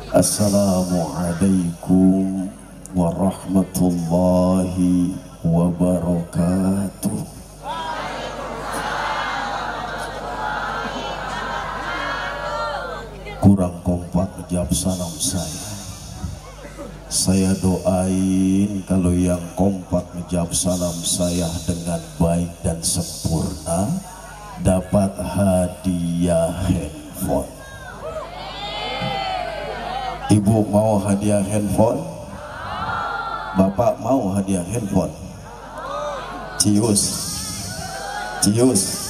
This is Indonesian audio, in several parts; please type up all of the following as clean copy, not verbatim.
Assalamualaikum warahmatullahi wabarakatuh. Kurang kompak jawab salam saya. Saya doain kalau yang kompak menjawab salam saya dengan baik dan sempurna dapat hadiah handphone. Ibu mau hadiah handphone? Bapak mau hadiah handphone? Cius, cius.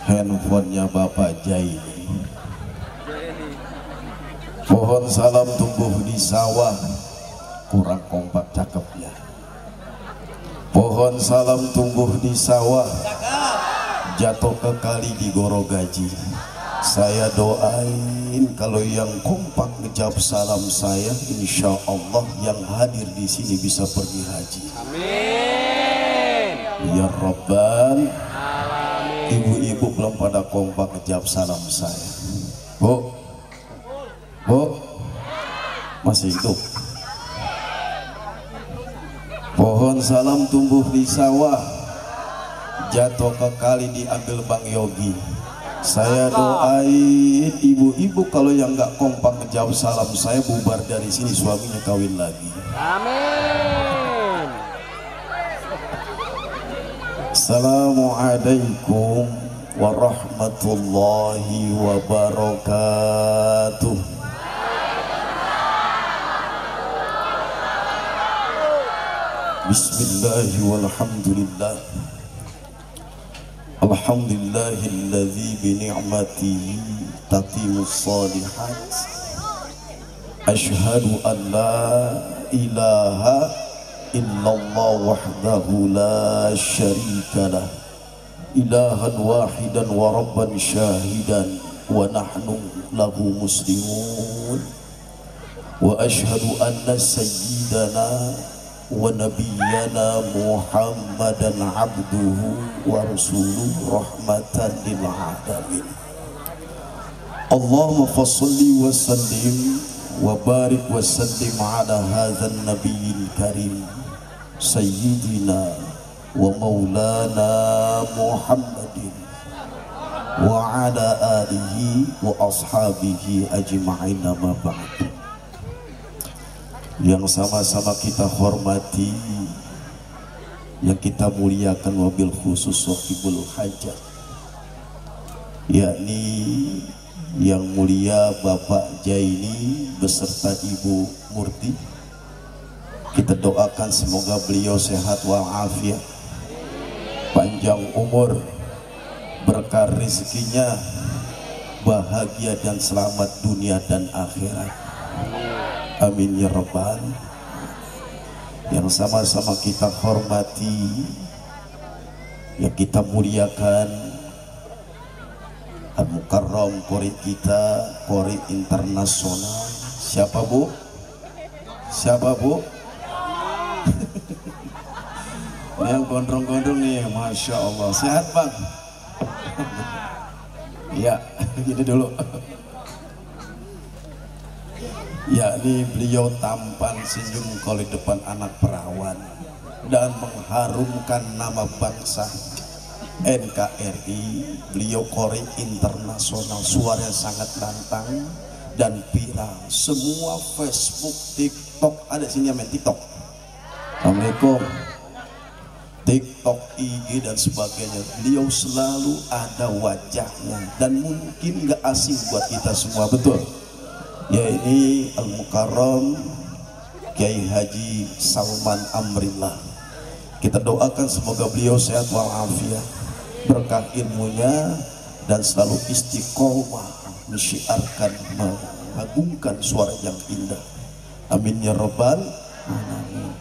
Handphonenya Bapak Jaini. Pohon salam tumbuh di sawah, kurang kompak cakepnya. Pohon salam tumbuh di sawah, jatuh ke kali di Gorogaji. Saya doain kalau yang kompak ngejawab salam saya, insya Allah yang hadir di sini bisa pergi haji. Amin. Ya Rabbal Alamin. Ibu-ibu belum pada kompak ngejawab salam saya. Bu, bu, masih hidup. Pohon salam tumbuh di sawah, jatuh ke kali diambil Bang Yogi. Saya doain ibu-ibu kalau yang nggak kompak menjawab salam saya bubar dari sini, suaminya kawin lagi. Amin. Assalamualaikum warahmatullahi wabarakatuh. Bismillahirrahmanirrahim. Alhamdulillahilladzi bini'matihi tatimus shalihat. Asyhadu an la ilaha illallah wahdahu la syarikalah, ilahan wahidan wa rabban syahidan wa nahnu lahu muslimun. Wa asyhadu anna sayyidana wa nabiyyana Muhammadan abduhu wa rasuluhu rahmatan lil alamin. Allahumma fassalli wa sallim wa barik wa sallim ala hadzal nabiyil karim sayyidina wa maulana Muhammadin wa ala alihi wa ashabihi ajma'in, ma ba'du. Yang sama-sama kita hormati, yang kita muliakan, wabil khusus sahibul hajat, yakni yang mulia Bapak Jaini beserta Ibu Murti. Kita doakan semoga beliau sehat walafiat, panjang umur, berkah rezekinya, bahagia dan selamat dunia dan akhirat. Amin ya Rabbal. Yang sama-sama kita hormati, yang kita muliakan, Al-Mukarram Qori kita, Qori internasional. Siapa bu? Siapa bu? Ini yang gondrong-gondrong nih, Masya Allah. Sehat bang? Ya, gini dulu. Yakni beliau tampan senyum kalau di depan anak perawan dan mengharumkan nama bangsa NKRI. Beliau Qori internasional, suaranya sangat lantang dan viral. Semua Facebook, TikTok, ada sini main TikTok. Assalamualaikum. TikTok, IG dan sebagainya. Beliau selalu ada wajahnya dan mungkin nggak asing buat kita semua, betul? Ya, ini Al-Mukarram Kiai Haji Salman Amrillah. Kita doakan semoga beliau sehat walafiat, berkah ilmunya dan selalu istiqomah mensyiarkan, mengagungkan suara yang indah. Amin ya Rabbal Alamin.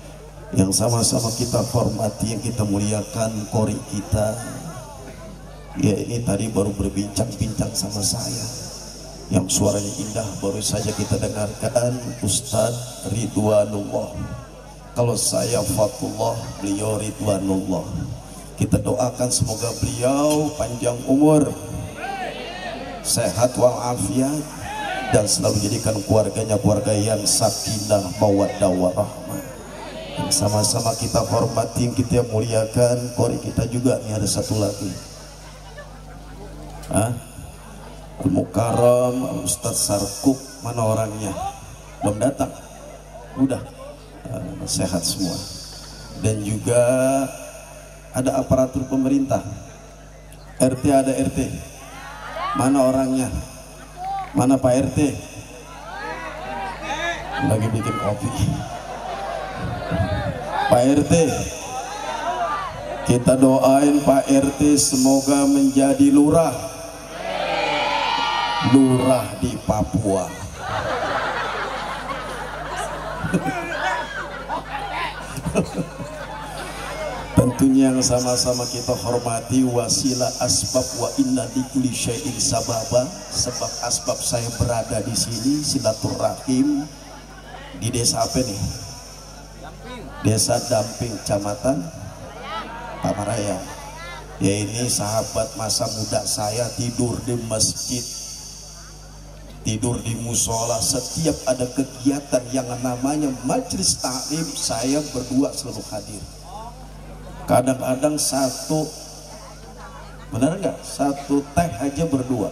Yang sama-sama kita hormati, yang kita muliakan Qori kita. Ya, ini tadi baru berbincang-bincang sama saya, yang suaranya indah baru saja kita dengarkan, Ustadz Ridwanullah. Kalau saya Fatullah, beliau Ridwanullah. Kita doakan semoga beliau panjang umur, sehat walafiat, dan selalu jadikan keluarganya keluarga yang sakinah mawaddah warahmah. Yang sama-sama kita hormati, kita muliakan. Kori kita juga nih ada satu lagi, Al-Mukarram Ustadz Sarkuk, mana orangnya? Belum datang? Udah sehat semua. Dan juga ada aparatur pemerintah, RT, ada RT, mana orangnya? Mana Pak RT? Lagi bikin kopi. Pak RT, kita doain Pak RT semoga menjadi lurah di Papua. Tentunya yang sama-sama kita hormati wasilah asbab wa inna likulli syai'in sababa. Sebab asbab saya berada di sini silaturahim di desa apa nih? Desa Damping, Kecamatan Pamaraya. Ya, ini sahabat masa muda saya tidur di masjid, tidur di musola. Setiap ada kegiatan yang namanya majelis taklim, saya berdua selalu hadir. Kadang-kadang satu, benar nggak? Satu teh aja berdua.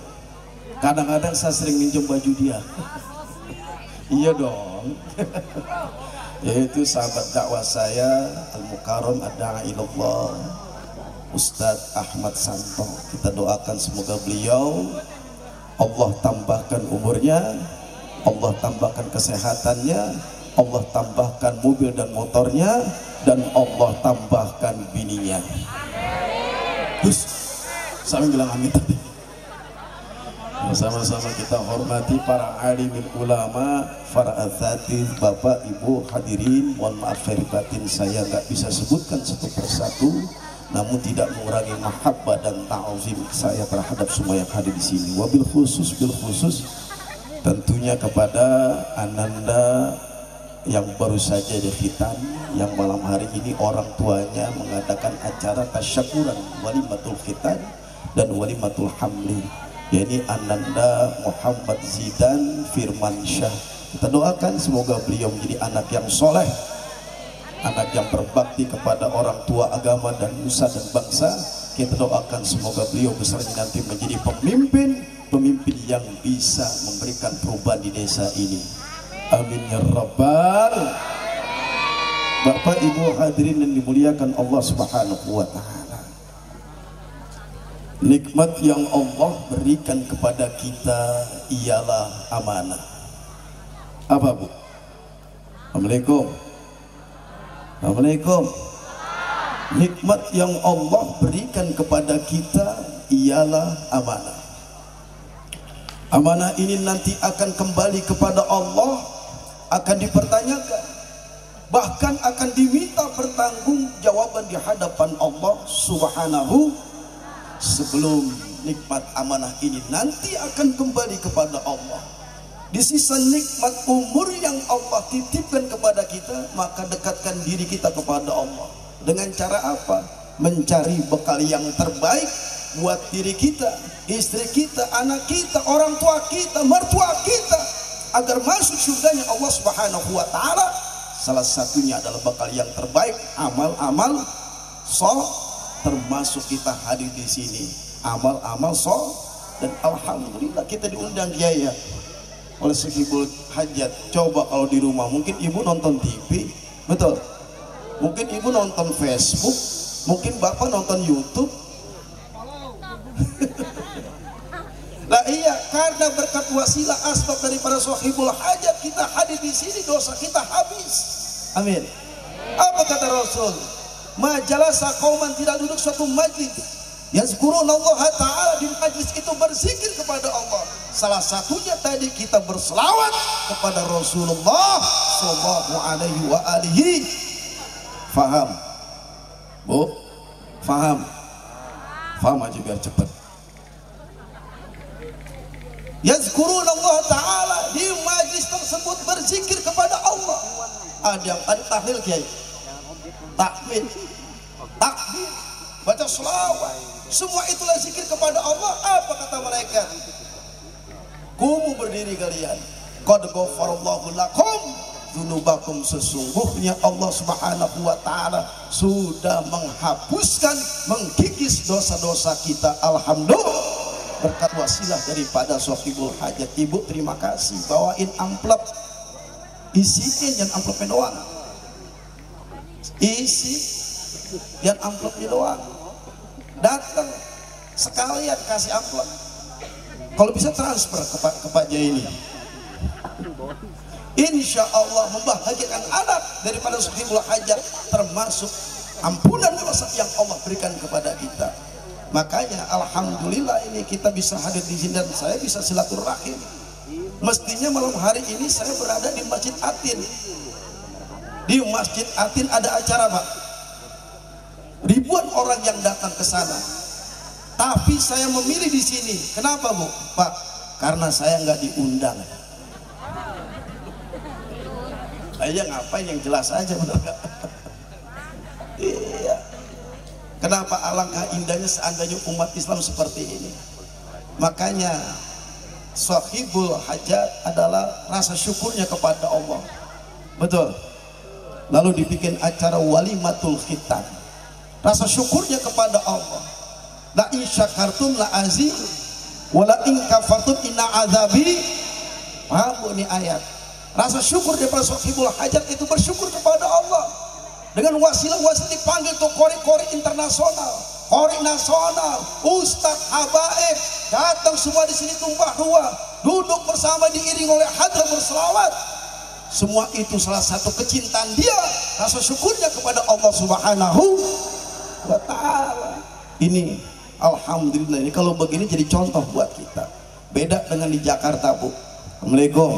Kadang-kadang saya sering minjem baju dia. Iya dong. Yaitu sahabat dakwah saya Al-Mukarram Ad-Da'i Ilallah Ustadz Ahmad Santo. Kita doakan semoga beliau Allah tambahkan umurnya, Allah tambahkan kesehatannya, Allah tambahkan mobil dan motornya, dan Allah tambahkan bininya. Terus saya bilang amin tadi. Sama-sama kita hormati para alimil ulama, para asatidz, bapak ibu hadirin. Mohon maaf lahir batin saya nggak bisa sebutkan satu persatu, namun tidak mengurangi mahabbah dan ta'zim saya terhadap semua yang hadir di sini. Wabil khusus tentunya kepada Ananda yang baru saja dikhitan, yang malam hari ini orang tuanya mengadakan acara tasyakuran walimatul khitan dan walimatul hamli, yakni Ananda Muhammad Zidan Firmansyah. Kita doakan semoga beliau menjadi anak yang soleh, anak yang berbakti kepada orang tua, agama dan nusa dan bangsa. Kita doakan semoga beliau besarnya nanti menjadi pemimpin yang bisa memberikan perubahan di desa ini. Amin ya rabbal. Bapak ibu hadirin yang dimuliakan Allah subhanahu wa ta'ala, nikmat yang Allah berikan kepada kita ialah amanah. Apa bu? Assalamualaikum. Assalamualaikum. Nikmat yang Allah berikan kepada kita ialah amanah. Amanah ini nanti akan kembali kepada Allah, akan dipertanyakan, bahkan akan diminta pertanggungjawaban di hadapan Allah subhanahu. Sebelum nikmat amanah ini nanti akan kembali kepada Allah, di sisa nikmat umur yang Allah titipkan kepada kita, maka dekatkan diri kita kepada Allah. Dengan cara apa? Mencari bekal yang terbaik buat diri kita, istri kita, anak kita, orang tua kita, mertua kita, agar masuk surganya Allah subhanahu wa ta'ala. Salah satunya adalah bekal yang terbaik, amal-amal soleh, termasuk kita hadir di sini, amal-amal soleh. Dan alhamdulillah kita diundang Yaya oleh Sehibul Hajat. Coba kalau di rumah mungkin ibu nonton TV, betul? Mungkin ibu nonton Facebook, mungkin bapak nonton YouTube. Lah iya, karena berkat wasilah asbab daripada Sahibul Hajat kita hadir di sini, dosa kita habis. Amin. Apa kata Rasul? Majalasa qauman, tidak duduk suatu majlis yazkurunallah ta'ala, di majlis itu berzikir kepada Allah. Salah satunya tadi kita berselawat kepada Rasulullah sallallahu alaihi wa alihi. Faham? Bu? Faham? Faham aja biar cepat. Yazkurunallah ta'ala, di majlis tersebut berzikir kepada Allah. Ada tahlil kiai, takmil, takbir, baca selawat, semua itulah zikir kepada Allah. Apa kata malaikat? Kumu berdiri berdiri kalian. Qad ghafarallahu lakum dzunubakum, sesungguhnya Allah Subhanahu wa taala sudah menghapuskan, mengkikis dosa-dosa kita. Alhamdulillah, berkat wasilah daripada Sohibul Hajat. Ibu terima kasih, bawain amplop, isiin, jangan amplopnya doang, isi dan amplopnya doang. Datang sekalian kasih amplop, kalau bisa transfer ke Pak Jaini. Insya Allah membahagiakan anak daripada Sohibul Hajat, termasuk ampunan dosa yang Allah berikan kepada kita. Makanya alhamdulillah ini kita bisa hadir di sini dan saya bisa silaturahim. Mestinya malam hari ini saya berada di Masjid Atin. Di Masjid Atin ada acara, Pak. Ribuan orang yang datang ke sana. Tapi saya memilih di sini. Kenapa, Bu? Pak, karena saya nggak diundang. Saya ngapain, yang jelas aja, benar nggak? Iya. Kenapa alangkah indahnya seandainya umat Islam seperti ini. Makanya Sohibul Hajat adalah rasa syukurnya kepada Allah. Betul. Lalu dibikin acara walimatul khitan, rasa syukurnya kepada Allah. La in syakartum la azid wa la in kafartum inna azabi. Paham ini ayat? Rasa syukur daripada Sohibul Hajat itu bersyukur kepada Allah. Dengan wasilah-wasilah dipanggil tuh kori-kori internasional, kori nasional, ustadz, habaib, datang semua di sini tumpah ruah, duduk bersama diiring oleh hadrah berselawat. Semua itu salah satu kecintaan dia, rasa syukurnya kepada Allah Subhanahu wa taala. Ini alhamdulillah, ini kalau begini jadi contoh buat kita. Beda dengan di Jakarta, Bu. Assalamualaikum,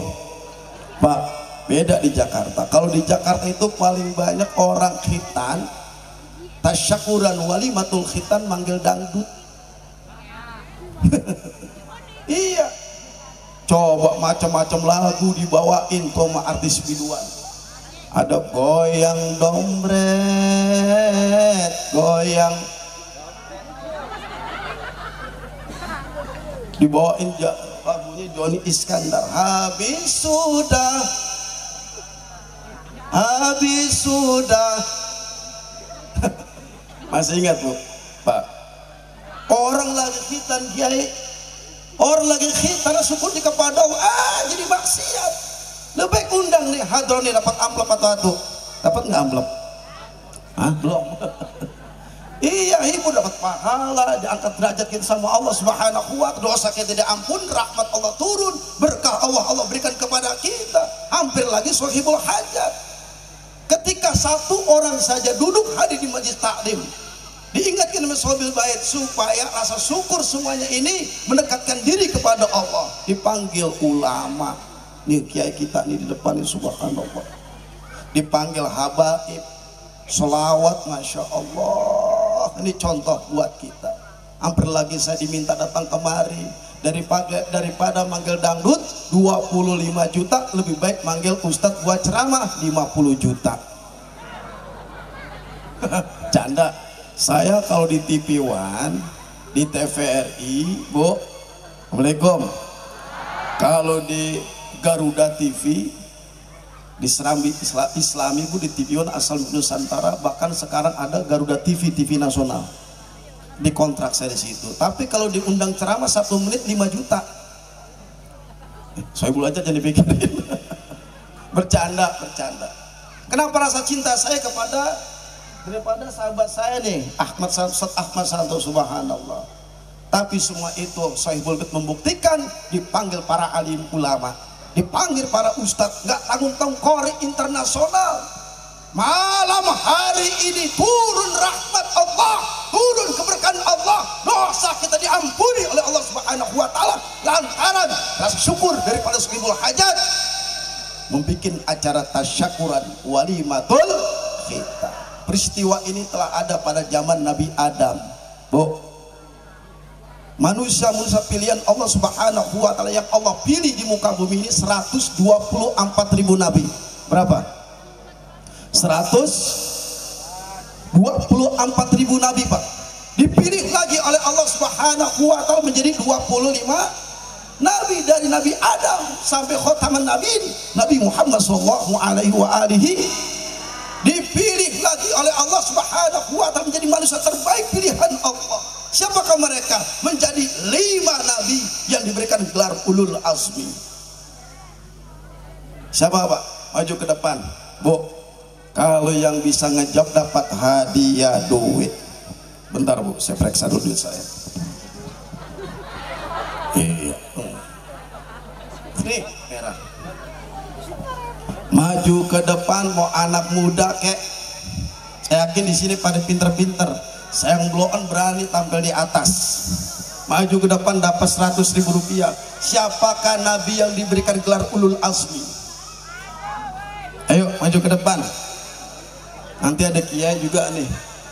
Pak. Beda di Jakarta. Kalau di Jakarta itu paling banyak orang khitan, tasyakuran walimatul khitan manggil dangdut. Iya. Coba macam-macam lagu dibawain sama artis biduan. Ada goyang dompet, goyang, dibawain lagunya Joni Iskandar. Habis sudah. Masih ingat, Bu? Pak, orang lagi khitan kiai, orang lagi khitan syukurnya kepada Allah, jadi maksiat. Lebih undang nih hadron nih, dapat amplop atau atu? Dapat nggak amplop? Hah? Belum. Iya, ibu dapat pahala, diangkat derajat kita sama Allah Subhanahu wa taala, dosa kita diampun, rahmat Allah turun, berkah Allah berikan kepada kita. Hampir lagi Sohibul Hajat. Ketika satu orang saja duduk hadir di majlis taklim, diingatkan oleh Sohibul Bait supaya rasa syukur semuanya ini mendekatkan diri kepada Allah. Dipanggil ulama, nih kiai kita nih di depan ini, subhanallah. Dipanggil habaib, selawat, masya Allah. Ini contoh buat kita. Hampir lagi saya diminta datang kemari, daripada manggil dangdut 25 juta, lebih baik manggil ustadz buat ceramah 50 juta. Canda. Saya kalau di TV One, di TVRI, Bu, Assalamualaikum. Kalau di Garuda TV, di Serambi Islami, Bu, di TV One asal Nusantara, bahkan sekarang ada Garuda TV, TV nasional. Di kontrak saya di situ. Tapi kalau diundang ceramah 1 menit 5 juta. Saya aja jangan dipikirin. Bercanda. Kenapa rasa cinta saya daripada sahabat saya nih, Ustaz Ahmad Santo, subhanallah. Tapi semua itu Sohibul Bait membuktikan, dipanggil para alim ulama, dipanggil para ustadz, nggak tanggung-tanggung, kori internasional. Malam hari ini turun rahmat Allah, turun keberkahan Allah, dosa kita diampuni oleh Allah Subhanahu wa taala lantaran rasa syukur daripada Sohibul Hajat membikin acara tasyakuran walimatul khitan. Peristiwa ini telah ada pada zaman Nabi Adam, Bu. Manusia pilihan Allah Subhanahu wa taala yang Allah pilih di muka bumi ini 124.000 nabi. Berapa? 124.000 nabi, Pak. Dipilih lagi oleh Allah Subhanahu wa taala menjadi 25 Nabi dari Nabi Adam sampai khotaman Nabi Nabi Muhammad sallallahu alaihi wa alihi dipilih lagi oleh Allah Subhanahu wa taala menjadi manusia terbaik pilihan Allah. Siapakah mereka? Menjadi 5 nabi yang diberikan gelar ulul azmi. Siapa Pak? Maju ke depan Bu. Kalau yang bisa ngejawab dapat hadiah duit. Bentar Bu, saya periksa dulu duit saya. Iya. Nih merah. Maju ke depan, mau anak muda kek. Saya yakin di sini pada pinter-pinter. Saya yang blow on berani tampil di atas. Maju ke depan dapat 100.000 rupiah. Siapakah nabi yang diberikan gelar ulul azmi? Ayo maju ke depan. Nanti ada kiai juga nih,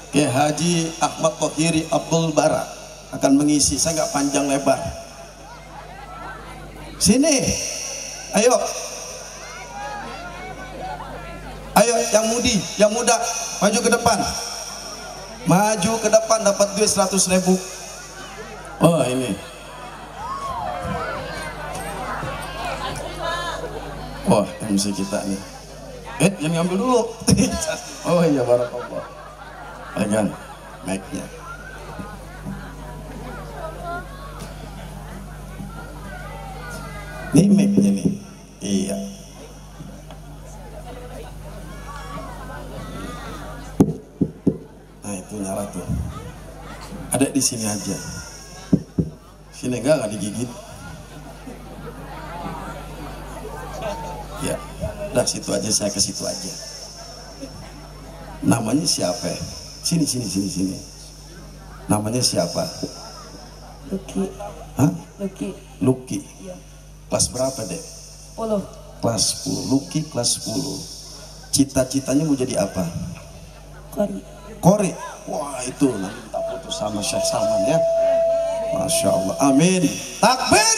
Kiai Haji Ahmad Thohiri Abdul Bara akan mengisi. Saya nggak panjang lebar. Sini, ayo, ayo yang mudi, yang muda, maju ke depan, maju ke depan dapat duit 100.000. Oh ini, wah MC kita nih. Jangan ngambil dulu. Oh iya barakallah. Pegang mic-nya. Ini mic-nya nih. Iya. Nah itu nyala tuh. Ada di sini aja. Sini enggak digigit. Ya. Udah situ aja, saya ke situ aja. Namanya siapa? Sini. Namanya siapa? Luki. Hah? Luki. Luki. Iya. Kelas berapa deh? 10. Kelas 10. Luki kelas 10. Cita-citanya mau jadi apa? Kori. Wah itu nanti minta foto sama Syekh Salman ya. Masya Allah. Amin. Takbir.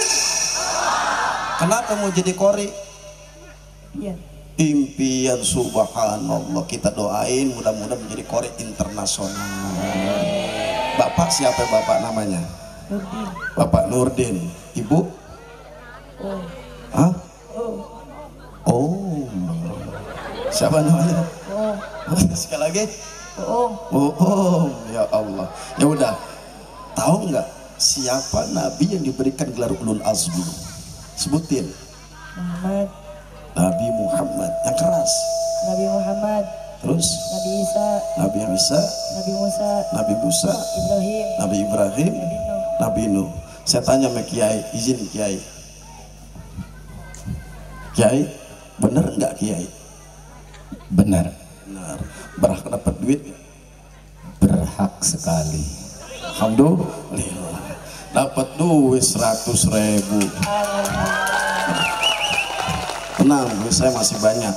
Kenapa mau jadi kori? Iya. Impian subhanallah, kita doain mudah-mudahan menjadi kori internasional. Bapak siapa Bapak namanya? Nurdin. Bapak Nurdin. Ibu? Oh. Hah? Oh. Oh. Siapa namanya? Oh. Sekali lagi. Oh. Oh, ya Allah. Ya udah. Tahu nggak siapa nabi yang diberikan gelar ulul azmi? Sebutin. Muhammad. Nabi Muhammad yang keras. Nabi Muhammad. Terus Nabi Isa. Nabi Isa. Nabi Musa. Nabi Musa. Ibrahim. Nabi Ibrahim. Nabi Nuh. Nabi Nuh. Saya tanya sama Kiai, izin Kiai. Kiai, bener nggak Kiai? Benar, Benar. Berhak dapat duit? berhak sekali. Alhamdulillah. Dapat duit 100.000. Tenang, duit saya masih banyak.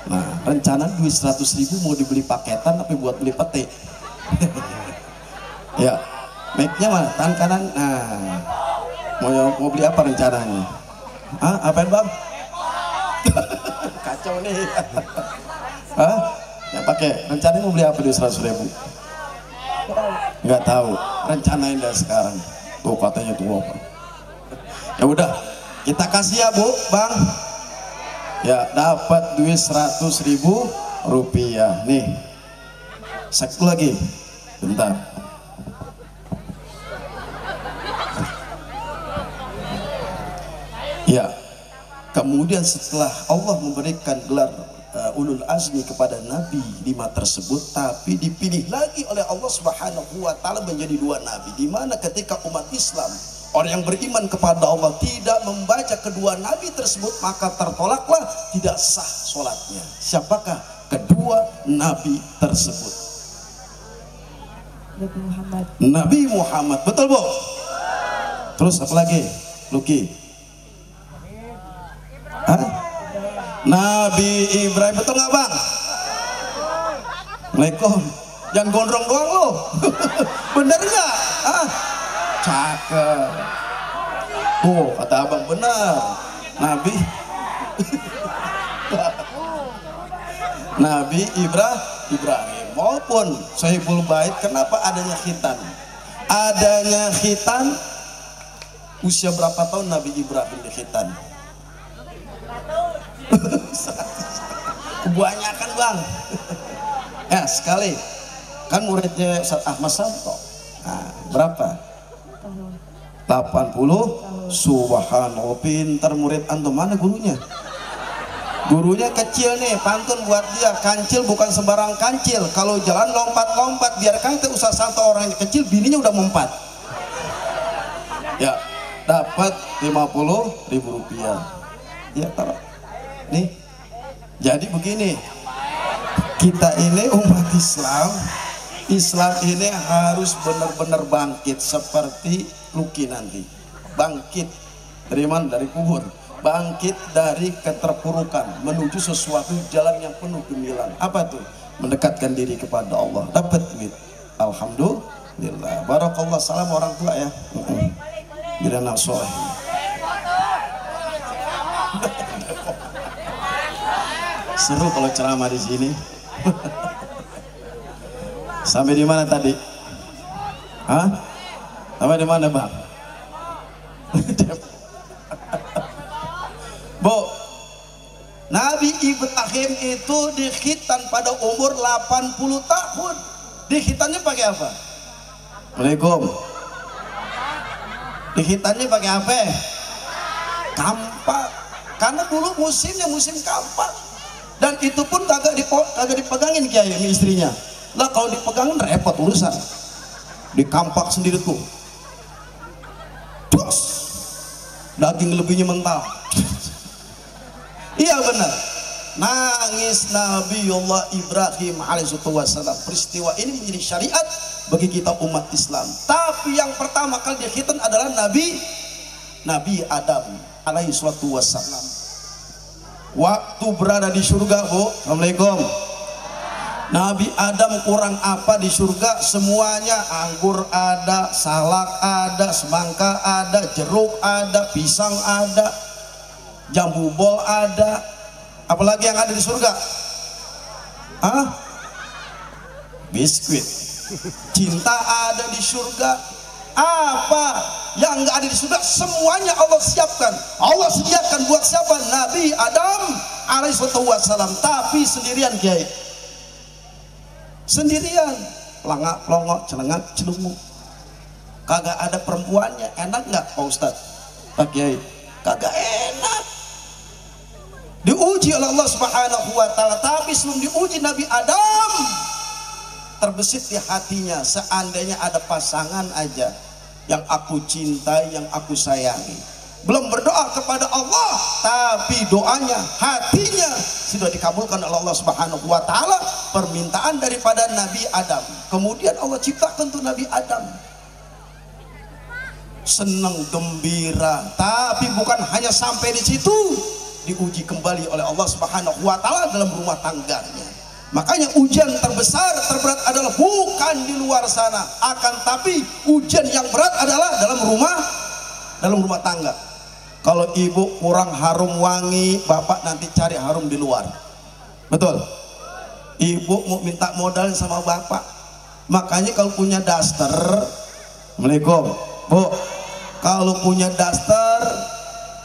Nah, rencana duit 100.000 mau dibeli paketan tapi buat beli pete. Ya, mic-nya mana? Tangan kanan. Nah, mau beli apa rencananya? Hah? Apaan Bang? Kacau nih. Hah? Ya pakai. Rencananya mau beli apa duit 100.000? Nggak tahu. Rencanain dari sekarang. Tuh katanya tuh apa? Ya udah, kita kasih ya Bu, Bang. Ya dapat duit 100.000 rupiah nih. Satu lagi, bentar. Ya, kemudian setelah Allah memberikan gelar ulul azmi kepada Nabi 5 tersebut, tapi dipilih lagi oleh Allah Subhanahu wa taala menjadi 2 nabi, di mana ketika umat Islam, orang yang beriman kepada Allah tidak membaca kedua nabi tersebut, maka tertolaklah, tidak sah sholatnya. Siapakah kedua nabi tersebut? Nabi Muhammad. Nabi Muhammad, betul Bu? Terus apa lagi? Luki? Hah? Nabi Ibrahim, betul nggak Bang? Assalamualaikum. Yang gondrong doang lo. Bener nggak? Ah, cakep. Oh, kata abang benar. Nabi Nabi Ibrahim maupun Sohibul Bait. Kenapa adanya khitan? Adanya khitan Usia berapa tahun Nabi Ibrahim dikhitan? Kebanyakan bang. Ya sekali kan muridnya Ustaz Ahmad Santo. Nah, berapa? 80. Subhanallah, pintar murid antum. Mana gurunya? Gurunya kecil nih, pantun buat dia. Kancil bukan sembarang kancil. Kalau jalan lompat-lompat, biarkan itu Ustaz Santo orangnya kecil, bininya udah mempat. Ya, dapat 50.000 rupiah. Ya taruh. Nih. Jadi begini. Kita ini umat Islam. Islam ini harus benar-benar bangkit seperti Luki nanti. Bangkit dari mana? Dari kubur. Bangkit dari keterpurukan menuju sesuatu jalan yang penuh gemilang. Apa tuh? Mendekatkan diri kepada Allah. Dapat duit. Alhamdulillah. Barakallah, salam orang tua ya. Bila anak soleh. Seru kalau ceramah di sini. Sampai di mana tadi? Hah? Sampai di mana bang? Bu, Nabi Ibrahim itu dikhitan pada umur 80 tahun. Dikhitannya pakai apa? Assalamualaikum. Dikhitannya pakai apa? Kampak. Karena dulu musimnya musim kampak. Dan itu pun kagak dipegangin kiai sama istrinya. Lah kalau dipegangin repot urusan. Dikampak sendiri tuh. Terus daging lebihnya mental. Iya benar. Nangis Nabiullah Ibrahim alaihissalam. Peristiwa ini menjadi syariat bagi kita umat Islam. Tapi yang pertama kali dikhitan adalah Nabi Adam alaihissalam. Waktu berada di surga, Bu. Assalamualaikum. Nabi Adam kurang apa di surga? Semuanya. Anggur ada, salak ada, semangka ada, jeruk ada, pisang ada, jambu bol ada. Apalagi yang ada di surga? Hah? Biskuit. Cinta ada di surga. Apa yang nggak ada di surga? Semuanya Allah siapkan. Allah sediakan buat siapa? Nabi Adam alaihissalam. Tapi sendirian kiai. Sendirian. Pelangak, pelongok, celengak, celungu. Kagak ada perempuannya. Enak nggak Pak Ustadz? Pak Kiai? Kagak enak. Diuji oleh Allah Subhanahu wa ta'ala. Tapi sebelum diuji, Nabi Adam terbesit di hatinya, seandainya ada pasangan aja yang aku cintai, yang aku sayangi. Belum berdoa kepada Allah, tapi doanya, hatinya sudah dikabulkan oleh Allah Subhanahu wa ta'ala. Permintaan daripada Nabi Adam. Kemudian Allah ciptakan tuh Nabi Adam. Senang, gembira. Tapi bukan hanya sampai di situ, diuji kembali oleh Allah Subhanahu wa ta'ala dalam rumah tangganya. Makanya ujian terbesar, terberat adalah bukan di luar sana, akan tapi ujian yang berat adalah dalam rumah tangga. Kalau ibu kurang harum wangi, bapak nanti cari harum di luar. Betul? Ibu mau minta modal sama bapak. Makanya kalau punya daster, Assalamualaikum, Bu, kalau punya daster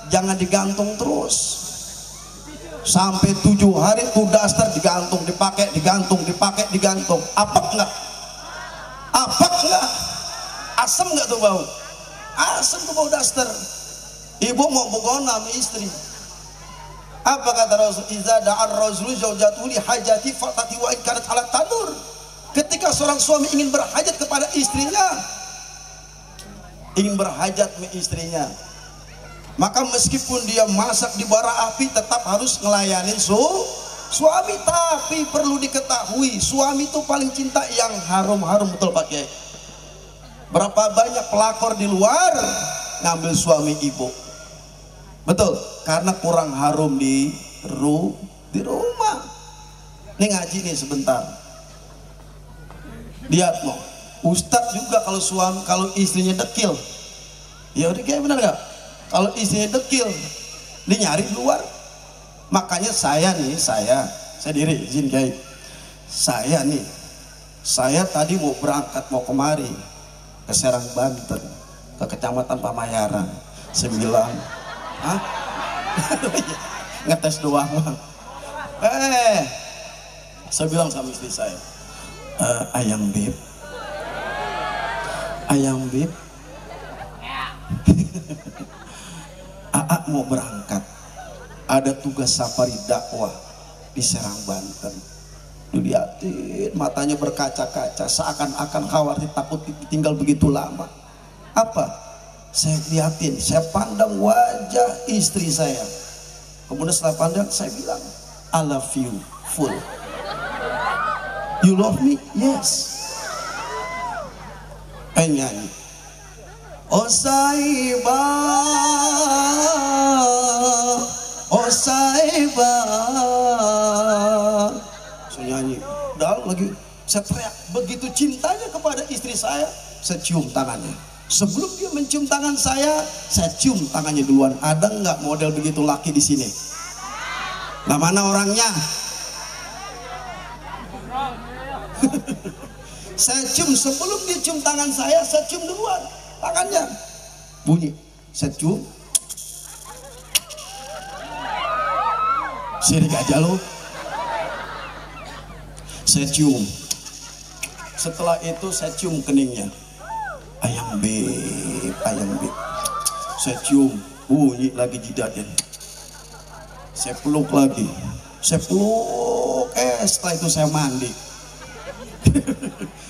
jangan digantung terus. Sampai 7 hari tuh daster digantung, dipakai, digantung, dipakai, digantung. Apek nggak? Apek nggak? Asem nggak tuh bau? Asem tuh bau daster. Ibu mau begona sama istri. Apa kata Rasul? Iza da'ar rajulu zaujatuhu li hajati fatati wa in kanat ala tanur. Ketika seorang suami ingin berhajat kepada istrinya, ingin berhajat sama istrinya, maka meskipun dia masak di bara api tetap harus ngelayanin suami. Tapi perlu diketahui, suami itu paling cinta yang harum-harum. Betul Pak Kiai? Berapa banyak pelakor di luar ngambil suami ibu? Betul, karena kurang harum di rumah. Ini ngaji nih sebentar. Lihat mau, Ustadz juga kalau istrinya dekil, ya udah kayak benar nggak? Kalau istrinya dekil, dia nyari di luar. Makanya saya diri izin Kiai. Saya tadi mau berangkat mau kemari ke Serang Banten, ke Kecamatan Pamayaran. Saya bilang, hah? Ngetes doang bang. Saya bilang sama istri saya, ayang beb, Aa mau berangkat, ada tugas safari dakwah di Serang Banten. Dilihatin matanya berkaca-kaca, seakan-akan khawatir takut tinggal begitu lama. Apa? Saya lihatin, saya pandang wajah istri saya. Kemudian setelah pandang, saya bilang, I love you full. You love me? Yes. Nyanyi. Oh Saiba, oh Saiba. Saya nyanyi. Dalam lagi, saya teriak. Begitu cintanya kepada istri saya cium tangannya. Sebelum dia mencium tangan saya cium tangannya duluan. Ada nggak model begitu laki di sini? Nah, mana orangnya? Saya cium sebelum dia cium tangan saya cium duluan tangannya. Bunyi, saya cium. Sirik aja lo. Saya cium. Setelah itu saya cium keningnya. Ayang beb. Saya cium, bunyi lagi jidatnya. Saya peluk lagi. Setelah itu saya mandi.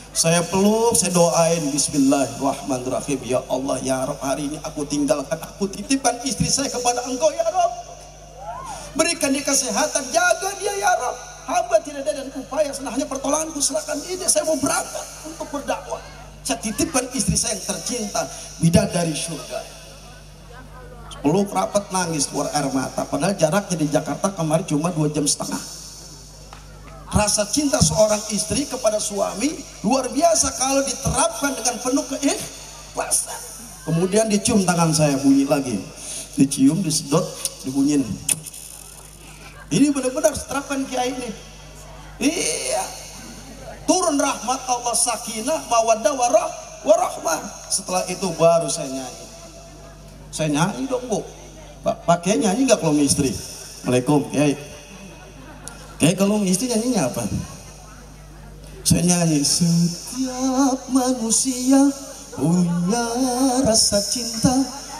Saya peluk, saya doain Bismillahirrahmanirrahim. Ya Allah, ya Rabb, hari ini aku tinggalkan, aku titipkan istri saya kepada Engkau ya Rabb. Berikan dia kesehatan, jaga dia ya Rabb. Hamba tidak ada dan upaya, hanya pertolonganku serahkan ini. Saya mau berangkat untuk berdakwah. Saya titipkan istri saya yang tercinta, bidadari surga. Peluk rapat, nangis keluar air mata. Padahal jaraknya di Jakarta kemarin cuma 2,5 jam. Rasa cinta seorang istri kepada suami luar biasa kalau diterapkan dengan penuh keikhlasan. Kemudian dicium tangan saya, bunyi lagi. Dicium, disedot, dibunyin. Ini benar-benar terapkan kiai ini. Iya. Turun rahmat Allah, sakinah, mawaddah, warahmah. Setelah itu baru saya nyanyi. Saya nyanyi dong bu. Pakai nyanyi nggak kalau istri? Assalamualaikum kiai. Kiai kalau istri nyanyinya apa? Saya nyanyi. Setiap manusia punya rasa cinta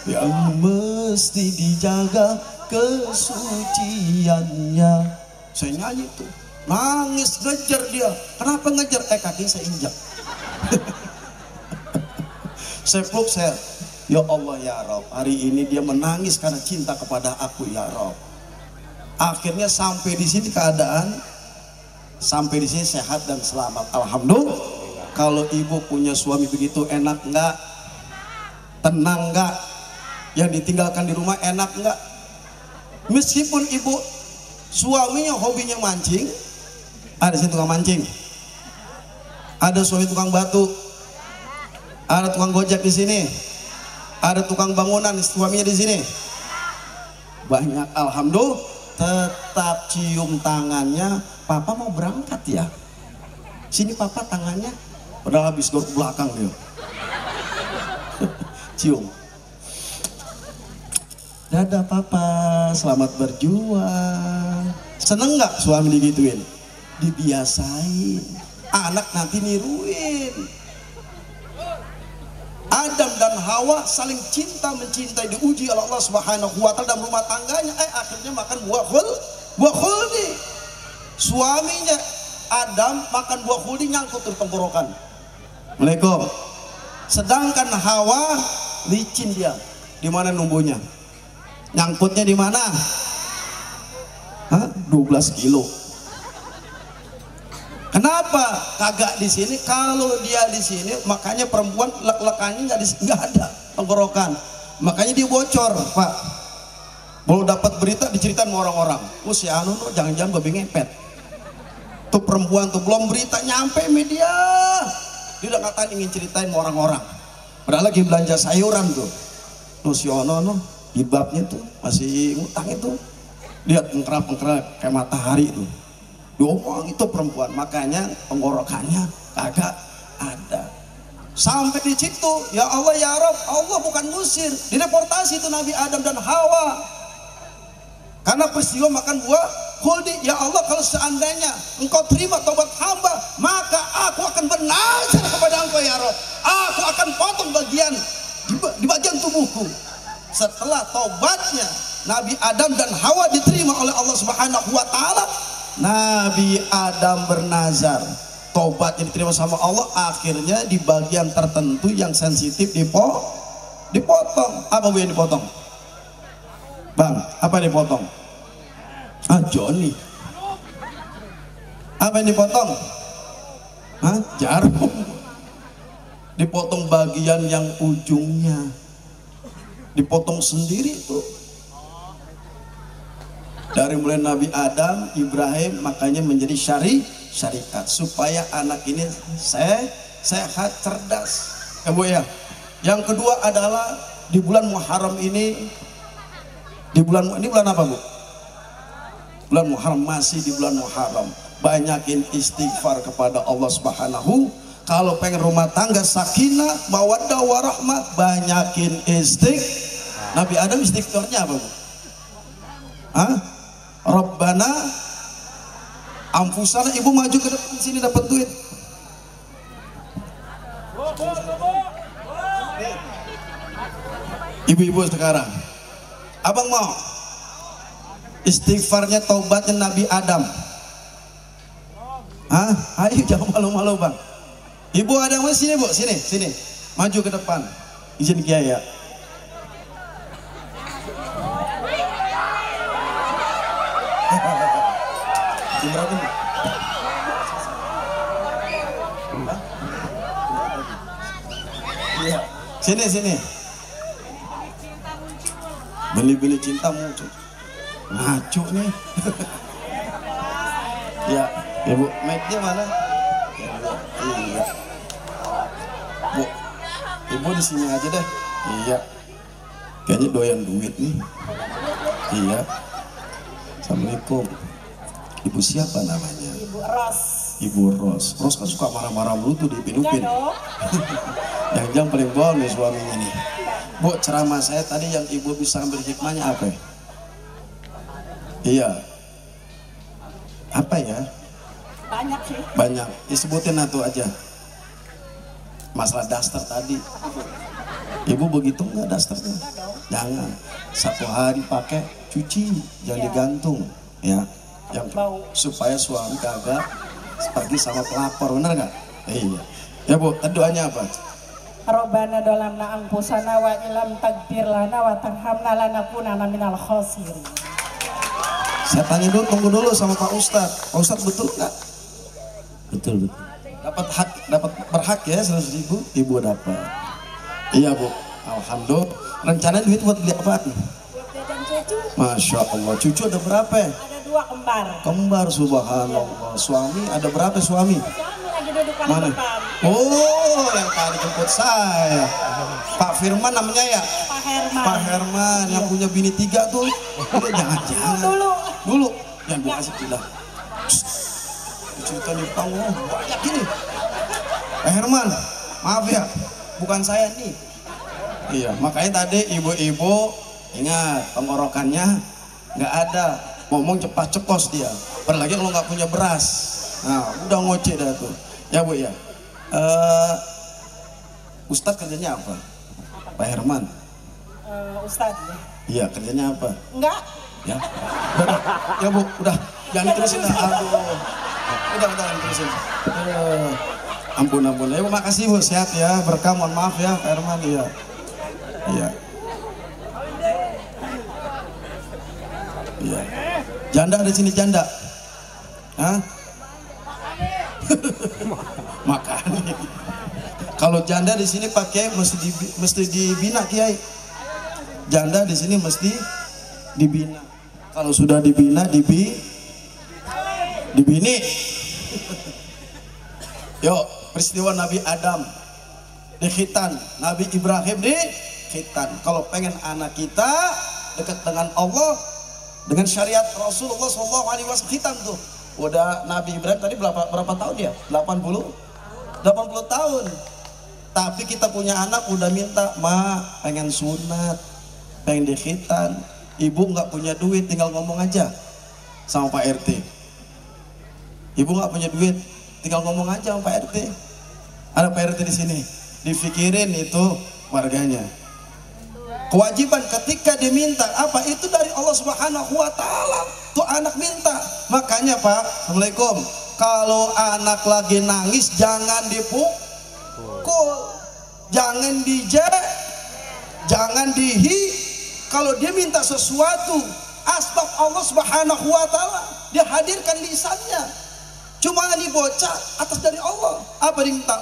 yang mesti dijaga kesuciannya. Saya nyanyi tuh. Nangis, ngejar dia. Kenapa ngejar? Kaki saya injak. Saya peluk, saya, ya Allah ya Rabb, hari ini dia menangis karena cinta kepada aku ya Rabb. Akhirnya sampai di sini keadaan, sampai di sini sehat dan selamat. Alhamdulillah. Kalau ibu punya suami begitu, enak nggak? Tenang nggak? Yang ditinggalkan di rumah enak nggak? Meskipun ibu suaminya hobinya mancing, ada sini tukang mancing, ada suami tukang batu, ada tukang gojek di sini, ada tukang bangunan suaminya di sini, banyak. Alhamdulillah, tetap cium tangannya. Papa mau berangkat ya, sini papa tangannya, padahal habis ke belakang dia. Cium. Dadah papa, selamat berjuang. Seneng nggak suami digituin? Dibiasain. Anak nanti niruin. Adam dan Hawa saling cinta mencintai, diuji oleh Allah Subhanahu wa taala dalam rumah tangganya. Akhirnya makan buah khuldi. Suaminya Adam makan buah khuldi, nyangkut di tenggorokan. Assalamualaikum. Sedangkan Hawa licin dia. Di mana numbuhnya? Nyangkutnya di mana? 12 kilo. Kenapa kagak di sini? Kalau dia di sini, makanya perempuan lek-lekannya nggak ada tenggorokan. Makanya dia bocor, Pak. Baru dapat berita diceritain sama orang-orang. Oh si Anu jangan-jangan babi ngepet. Tuh perempuan tuh belum berita nyampe media, dia udah ngatain ingin ceritain sama orang-orang. Padahal lagi belanja sayuran tuh. Tuh si Ono ibabnya tuh masih ngutang itu. Lihat mengkerap kayak matahari itu. Diomong itu perempuan, makanya penggorokannya kagak ada. Sampai di situ, ya Allah ya Rabb, Allah bukan ngusir, dideportasi itu Nabi Adam dan Hawa karena peristiwa makan buah khuldi. Ya Allah, kalau seandainya engkau terima tobat hamba, maka aku akan bernazar kepada engkau ya Rabb, aku akan potong bagian di bagian tubuhku. Setelah tobatnya Nabi Adam dan Hawa diterima oleh Allah Subhanahu wa taala, Nabi Adam bernazar, tobatnya diterima sama Allah, akhirnya di bagian tertentu yang sensitif dipotong. Apa Bu yang dipotong? Bang, apa yang dipotong? Johnny. Apa yang dipotong? Jarum. Dipotong bagian yang ujungnya, dipotong sendiri tuh. Dari mulai Nabi Adam, Ibrahim, makanya menjadi syariat supaya anak ini sehat, cerdas. Bu ya. Yang kedua adalah di bulan Muharram ini, ini bulan apa Bu? Bulan Muharram, masih di bulan Muharram. Banyakin istighfar kepada Allah Subhanahu. Kalau pengen rumah tangga sakinah, mawaddah warahmah, banyakin Nabi Adam istighfarnya apa Bu? Rabbana Ampusana. Ibu maju ke depan sini dapat duit. Ibu-ibu sekarang, abang mau istighfarnya, taubatnya Nabi Adam? Ayo jangan malu-malu bang. Ibu ada yang sini Bu, sini maju ke depan, izin kiai ya. Sini beli cinta muncul ngaco nih. Ya Ibu, mic-nya mana? Iya Bu, Ibu di sini aja deh. Iya, kayaknya doyan duit nih. Iya. Assalamualaikum. Ibu siapa namanya? Ibu Ros. Ibu Ros. Ros kan suka marah-marah mulu tuh diupin-upin. Yang paling bawah nih suaminya nih. Bu, ceramah saya tadi yang ibu bisa ambil hikmahnya apa? Iya. Apa ya? Banyak sih. Banyak. Disebutin satu aja. Masalah daster tadi. Ibu begitu nggak dasternya? Jangan. Satu hari pakai, cuci, jangan digantung. Ya. Yang supaya suami kagak pergi sama pelapor, bener nggak? Iya. Ya Bu, doanya apa? Robbana dolamna angpusana wa ilam tagfir lana wa tarhamna lanakunanna minal khosirin. Saya tanya dulu, tunggu dulu sama Pak Ustadz. Pak Ustadz betul nggak? Betul. Dapat berhak ya 100.000, Ibu dapat. Iya Bu, alhamdulillah. Rencana duit buat beli apa? Buat jajan cucu. Masya Allah, cucu ada berapa? Ada 2 kembar. Kembar, subhanallah. Suami ada berapa suami? Suami lagi duduk paling Mana? depan. Oh, yang tadi jemput saya. Pak Firman namanya ya? Pak Herman. Pak Herman yang punya bini 3 tuh. Udah jangan-jangan. Dulu. Yang Bu kasih bilang. Cerita di panggung banyak ini. Pak Herman, maaf ya, bukan saya nih. Iya, makanya tadi ibu-ibu ingat tenggorokannya nggak ada, ngomong cepat cepos dia. Apalagi kalau nggak punya beras. Nah, udah ngoceh dah tuh. Ya Bu ya. Ustadz kerjanya apa? Pak Herman. Ustadz ya? Iya, kerjanya apa? Enggak. Ya. Ya Bu, udah jangan terusin. Aduh. Udah terusin. Ampun. Ya Bu, makasih Bu, sehat ya, berkah, mohon maaf ya Pak Herman. Iya. Janda ada sini, janda. Makan. Kalau janda di sini pakai mesti dibina Kiai. Janda di sini mesti dibina. Kalau sudah dibina dibini. Yuk, peristiwa Nabi Adam dikhitan, Nabi Ibrahim dikhitan. Kalau pengen anak kita dekat dengan Allah, dengan syariat Rasulullah SAW, khitan tuh. Udah Nabi Ibrahim tadi berapa tahun dia? 80 tahun. Tapi kita punya anak udah minta, "Ma, pengen sunat, pengen dikhitan." Ibu nggak punya duit, tinggal ngomong aja sama Pak RT. Ibu nggak punya duit, tinggal ngomong aja sama Pak RT. Ada Pak RT di sini, difikirin itu warganya. Kewajiban ketika diminta apa itu dari Allah Subhanahu wa taala. Tuh anak minta. Makanya Pak, Assalamualaikum. Kalau anak lagi nangis jangan dipukul. Jangan jangan kalau dia minta sesuatu, asbab Allah Subhanahu wa taala, dia hadirkan lisannya. Cuma ini bocah atas dari Allah. Apa diminta?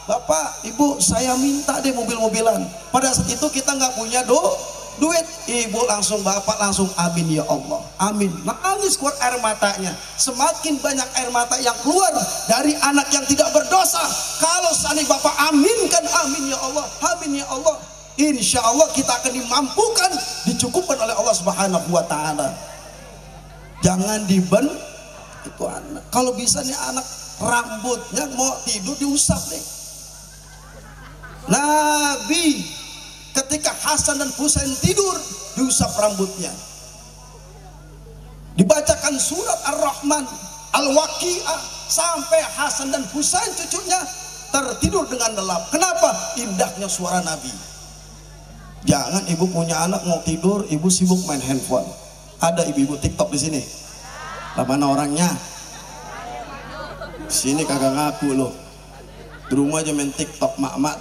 Bapak, Ibu, saya minta deh mobil-mobilan. Pada saat itu kita nggak punya duit. Ibu langsung, bapak langsung, amin ya Allah, amin. Nangis keluar air matanya. Semakin banyak air mata yang keluar dari anak yang tidak berdosa. Kalau seandainya bapak aminkan, amin ya Allah, amin ya Allah, insya Allah kita akan dimampukan, dicukupkan oleh Allah Subhanahu wa taala. Jangan itu anak. Kalau bisa nih anak rambutnya mau tidur diusap nih. Nabi ketika Hasan dan Husain tidur diusap rambutnya, dibacakan surat Ar-Rahman, Al-Waqi'ah, sampai Hasan dan Husain cucunya tertidur dengan lelap. Kenapa? Indahnya suara Nabi. Jangan ibu punya anak mau tidur, ibu sibuk main handphone. Ada ibu-ibu TikTok di sini. Lah mana orangnya? Sini kagak ngaku loh. Di rumah aja main TikTok, mak-mak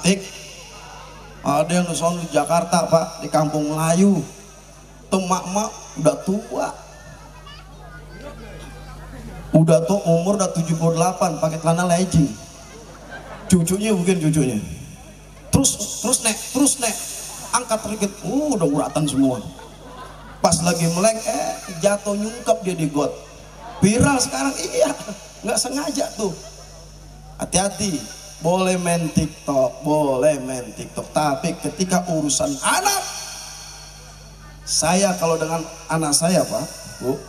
Ada yang di Jakarta Pak, di kampung Melayu. Tuh mak-mak udah tua. Udah tuh umur udah 78, pakai celana legging. Cucunya bukan cucunya. Terus nek. Angkat sedikit, udah uratan semua. Pas lagi meleng, jatuh nyungkap dia di got. Viral sekarang, iya, nggak sengaja tuh. Hati-hati. Boleh main TikTok, tapi ketika urusan anak, saya kalau dengan anak saya Pak, Bu,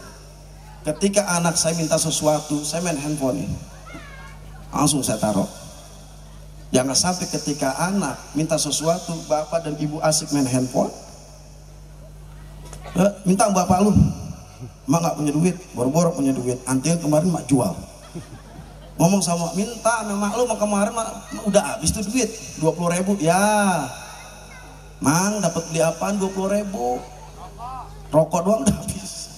ketika anak saya minta sesuatu, saya main handphone ini, langsung saya taruh. Jangan sampai ketika anak minta sesuatu, bapak dan ibu asik main handphone. Minta bapak lu, mak nggak punya duit, boro-boro punya duit, antil kemarin mak jual. Ngomong sama minta mak lu, kemarin udah habis tuh duit 20.000. Ya mang dapat beli apaan 20.000, rokok doang udah habis.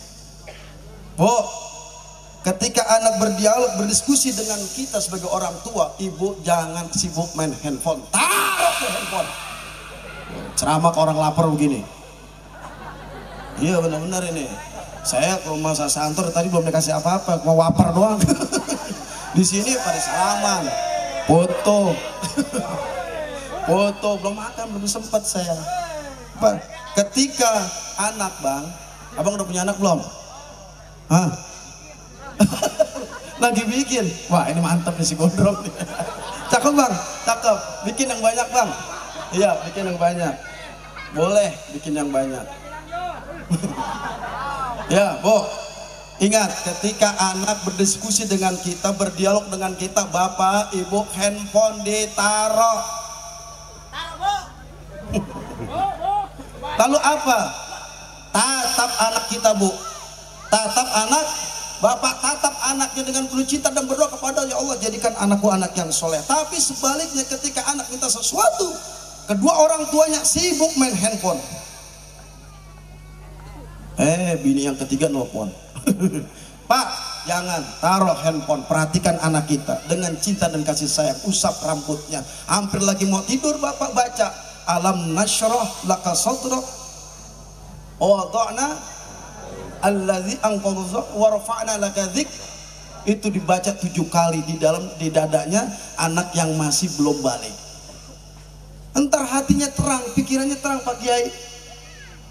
Bu, ketika anak berdialog berdiskusi dengan kita sebagai orang tua, ibu jangan sibuk main handphone, taruh ke handphone. Ceramah ke orang lapar begini. Iya benar-benar ini. Saya ke rumah Santor tadi belum dikasih apa-apa, mau waper doang. Di sini pada salaman, foto, belum makan, belum sempat saya. Ketika anak bang, abang udah punya anak belum? Hah? Lagi bikin, wah ini mantap nih si gondrong. Cakep bang, cakep. Bikin yang banyak bang. Iya, bikin yang banyak. Boleh bikin yang banyak. Ya, Bu. Ingat, ketika anak berdiskusi dengan kita, berdialog dengan kita, bapak, ibu, handphone ditaruh. Lalu apa? Tatap anak kita, Bu. Tatap anak, bapak tatap anaknya dengan penuh cinta dan berdoa kepada ya Allah, jadikan anakku anak yang soleh. Tapi sebaliknya ketika anak minta sesuatu, kedua orang tuanya sibuk main handphone. Bini yang ketiga nelpon. Pak, jangan taruh handphone, perhatikan anak kita dengan cinta dan kasih sayang, usap rambutnya. Hampir lagi mau tidur, bapak baca alam nashrah laka sadrak wa wada'na allazi anqadha wa rafa'na laka dzikr. Itu dibaca 7 kali di dadanya anak yang masih belum balik. Entar hatinya terang, pikirannya terang Pak Kiai.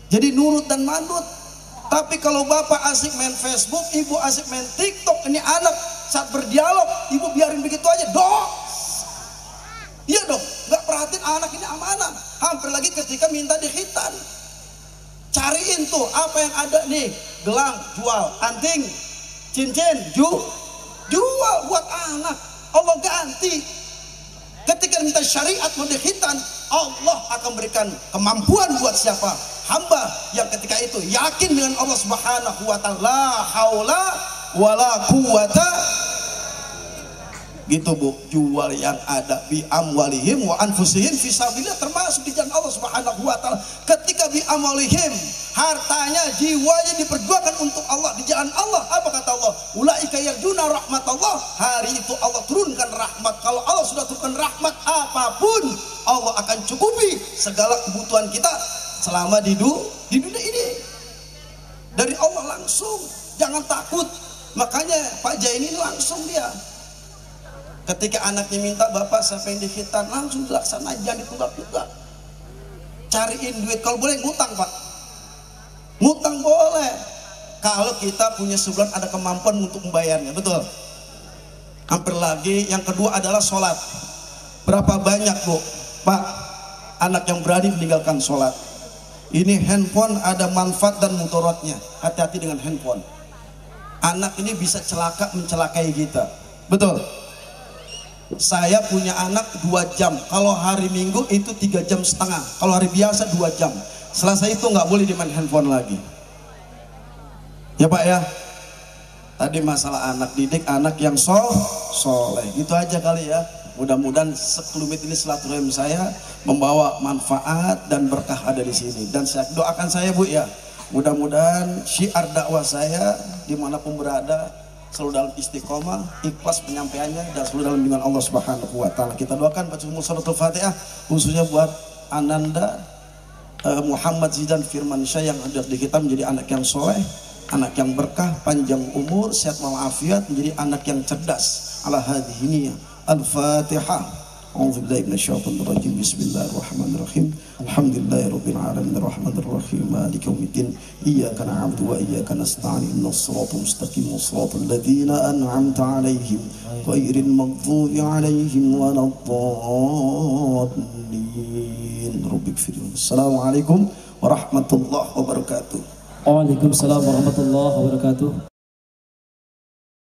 Jadi nurut dan manut. Tapi kalau bapak asik main Facebook, ibu asik main TikTok, ini anak saat berdialog, ibu biarin begitu aja, dong. Iya dong, nggak perhatiin anak ini amanah. Hampir lagi ketika minta dikhitan, cariin tuh apa yang ada nih, gelang jual, anting, cincin jual buat anak, Allah ganti. Ketika minta syariat mode khitan, Allah akan berikan kemampuan buat siapa? Hamba yang ketika itu yakin dengan Allah Subhanahu wa taala, la haula wala quwata. Gitu Bu, jual yang ada bi amwalihim wa anfusihim fisabilillah, termasuk di jalan Allah Subhanahu wa taala. Ketika bi amwalihim, hartanya, jiwanya diperjuangkan untuk Allah, di jalan Allah. Apa kata Allah? Ulaika yarjuna rahmatullah. Hari itu Allah turunkan rahmat. Kalau Allah sudah turunkan rahmat, apapun Allah akan cukupi segala kebutuhan kita selama di dunia ini. Dari Allah langsung. Jangan takut. Makanya Pak Jaini ini langsung dia. Ketika anaknya minta, bapak saya pengen dikhitan, langsung dilaksanakan, jangan ditunda-tunda. Cariin duit, kalau boleh ngutang Pak. Ngutang boleh. Kalau kita punya sebulan ada kemampuan untuk membayarnya, betul. Hampir lagi, yang kedua adalah sholat. Berapa banyak Bu, Pak, anak yang berani meninggalkan sholat. Ini handphone ada manfaat dan mudaratnya. Hati-hati dengan handphone. Anak ini bisa mencelakai kita, betul. Saya punya anak 2 jam, kalau hari Minggu itu 3,5 jam, kalau hari biasa 2 jam. Selesai itu nggak boleh dimain handphone lagi. Ya Pak ya. Tadi masalah anak, didik anak yang soleh. Gitu aja kali ya. Mudah-mudahan sekelumit ini silaturahim saya membawa manfaat dan berkah ada di sini. Dan saya doakan saya Bu ya. Mudah-mudahan syiar dakwah saya dimanapun berada selalu dalam istiqomah, ikhlas penyampaiannya, dan selalu dalam bimbingan Allah Subhanahu wa taala. Kita doakan baca suratul Fatihah khususnya buat Ananda Muhammad Zidan Firmansyah yang hadir di kita menjadi anak yang soleh, anak yang berkah, panjang umur, sehat walafiat, menjadi anak yang cerdas. Ala hadhihi Al-Fatihah. A'udzu billahi minasyaitonir rajim. Bismillahirrahmanirrahim. Alhamdulillahirabbil alamin arrahmanir rahim maliki yaumiddin. Iyyaka na'budu wa iyyaka nasta'in. Ihdinas siratal mustaqim. Shiratal ladzina an'amta 'alaihim ghairil maghdubi 'alaihim waladdallin. Rabbighfirli. Assalamualaikum warahmatullahi wabarakatuh. Waalaikumsalam warahmatullahi wabarakatuh.